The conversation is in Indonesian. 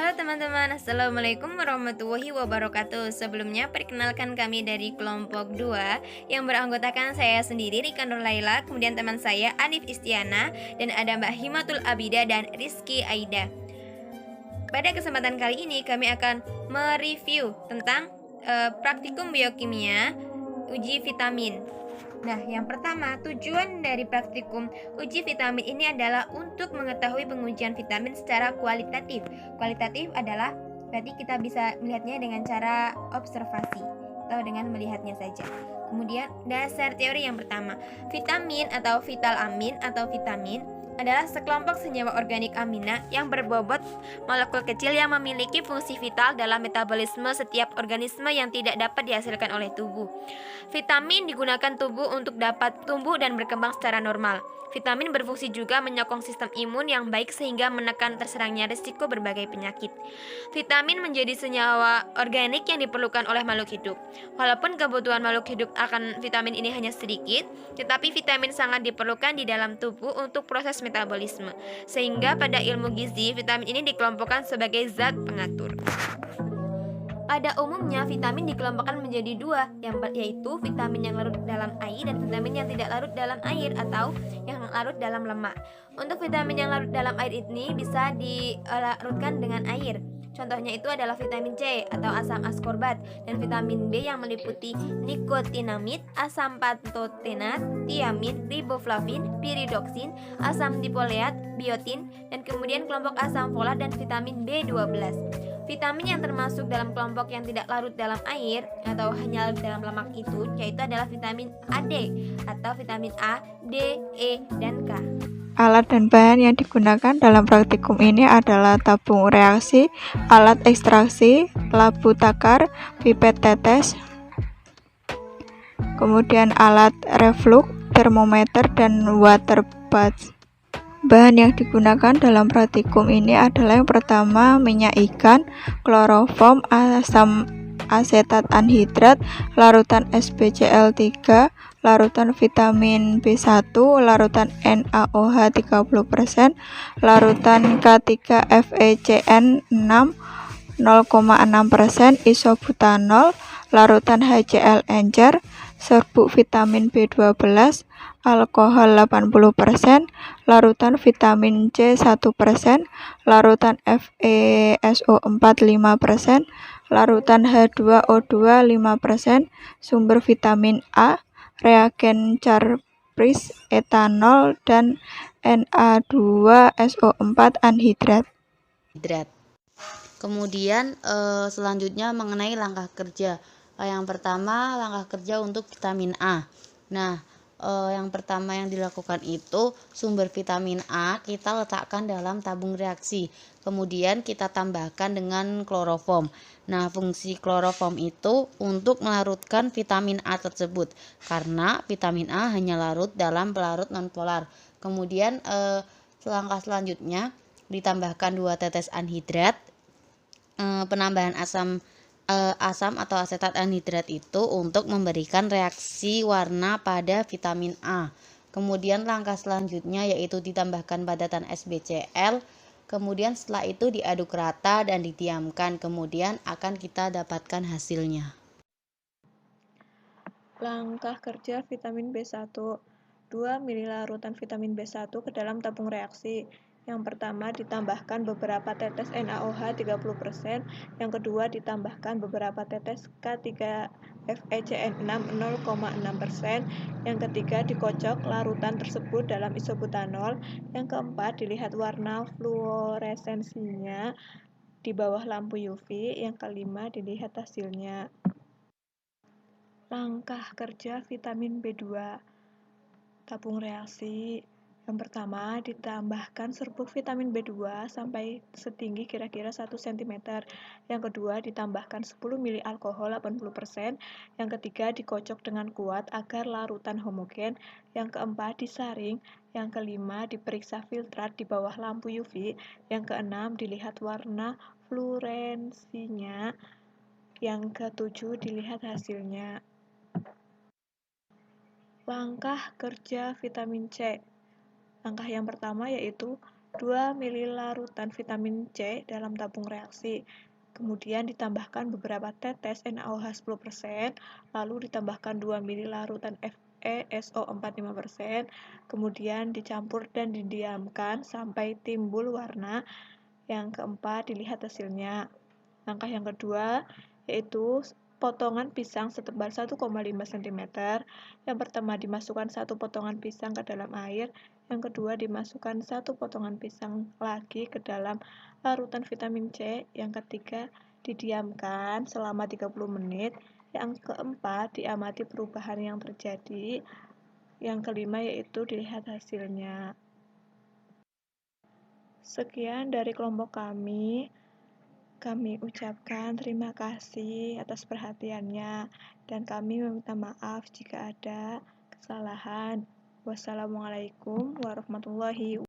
Halo teman-teman, Assalamualaikum warahmatullahi wabarakatuh. Sebelumnya perkenalkan kami dari kelompok 2 yang beranggotakan saya sendiri Rika Nurlaila, kemudian teman saya Anif Istiana, dan ada Mbak Himatul Abida dan Rizky Aida. Pada kesempatan kali ini kami akan mereview tentang praktikum biokimia uji vitamin. Nah, yang pertama, tujuan dari praktikum uji vitamin ini adalah untuk mengetahui pengujian vitamin secara kualitatif. Kualitatif adalah berarti kita bisa melihatnya dengan cara observasi atau dengan melihatnya saja. Kemudian, dasar teori yang pertama, vitamin atau vital amin atau vitamin adalah sekelompok senyawa organik amina yang berbobot molekul kecil yang memiliki fungsi vital dalam metabolisme setiap organisme yang tidak dapat dihasilkan oleh tubuh. Vitamin digunakan tubuh untuk dapat tumbuh dan berkembang secara normal. Vitamin berfungsi juga menyokong sistem imun yang baik sehingga menekan terserangnya risiko berbagai penyakit. Vitamin menjadi senyawa organik yang diperlukan oleh makhluk hidup. Walaupun kebutuhan makhluk hidup akan vitamin ini hanya sedikit, tetapi vitamin sangat diperlukan di dalam tubuh untuk proses metabolisme. Sehingga pada ilmu gizi, vitamin ini dikelompokkan sebagai zat pengatur. Pada umumnya, vitamin dikelompokkan menjadi dua, yaitu vitamin yang larut dalam air dan vitamin yang tidak larut dalam air atau yang larut dalam lemak. Untuk vitamin yang larut dalam air ini bisa dilarutkan dengan air. Contohnya itu adalah vitamin C atau asam askorbat dan vitamin B yang meliputi nikotinamid, asam pantotenat, tiamin, riboflavin, piridoksin, asam dipoleat, biotin, dan kemudian kelompok asam folat dan vitamin B12. Vitamin yang termasuk dalam kelompok yang tidak larut dalam air atau hanya larut dalam lemak itu yaitu adalah vitamin AD atau vitamin A, D, E, dan K. Alat dan bahan yang digunakan dalam praktikum ini adalah tabung reaksi, alat ekstraksi, labu takar, pipet tetes, kemudian alat reflux, termometer, dan water bath. Bahan yang digunakan dalam praktikum ini adalah yang pertama minyak ikan, kloroform, asam asetat anhidrat, larutan SbCl3, larutan vitamin B1, larutan NaOH 30%, larutan K3FeCN6 0,6%, isobutanol, larutan HCl encer, serbuk vitamin B12, alkohol 80%, larutan vitamin C 1%, larutan FeSO4 5%, larutan H2O2 5%, sumber vitamin A, reagen Charpris, etanol, dan Na2SO4 anhidrat. Kemudian selanjutnya mengenai langkah kerja. Yang pertama, langkah kerja untuk vitamin A. Nah, yang pertama yang dilakukan itu sumber vitamin A kita letakkan dalam tabung reaksi. Kemudian kita tambahkan dengan kloroform. Nah, fungsi kloroform itu untuk melarutkan vitamin A tersebut karena vitamin A hanya larut dalam pelarut nonpolar. Kemudian langkah selanjutnya ditambahkan 2 tetes anhidrat. Penambahan asam atau asetat anhidrat itu untuk memberikan reaksi warna pada vitamin A. Kemudian langkah selanjutnya yaitu ditambahkan padatan SbCl. Kemudian setelah itu diaduk rata dan didiamkan. Kemudian akan kita dapatkan hasilnya. Langkah kerja vitamin B1. 2 ml larutan vitamin B1 ke dalam tabung reaksi. Yang pertama ditambahkan beberapa tetes NaOH 30%, yang kedua ditambahkan beberapa tetes K3FeCN6 0,6%, yang ketiga dikocok larutan tersebut dalam isobutanol, yang keempat dilihat warna fluoresensinya di bawah lampu UV, yang kelima dilihat hasilnya. Langkah kerja vitamin B2. Tabung reaksi. Yang pertama, ditambahkan serbuk vitamin B2 sampai setinggi kira-kira 1 cm. Yang kedua, ditambahkan 10 ml alkohol 80%. Yang ketiga, dikocok dengan kuat agar larutan homogen. Yang keempat, disaring. Yang kelima, diperiksa filtrat di bawah lampu UV. Yang keenam, dilihat warna fluoresensinya. Yang ketujuh, dilihat hasilnya. Langkah kerja vitamin C. Langkah yang pertama yaitu 2 ml larutan vitamin C dalam tabung reaksi. Kemudian ditambahkan beberapa tetes NaOH 10%, lalu ditambahkan 2 ml larutan FeSO 45%, kemudian dicampur dan didiamkan sampai timbul warna. Yang keempat, dilihat hasilnya. Langkah yang kedua yaitu potongan pisang setebal 1,5 cm. Yang pertama dimasukkan satu potongan pisang ke dalam air, yang kedua dimasukkan satu potongan pisang lagi ke dalam larutan vitamin C, yang ketiga didiamkan selama 30 menit, yang keempat diamati perubahan yang terjadi, yang kelima yaitu dilihat hasilnya. Sekian dari kelompok kami. Kami ucapkan terima kasih atas perhatiannya dan kami meminta maaf jika ada kesalahan. Wassalamualaikum warahmatullahi wabarakatuh.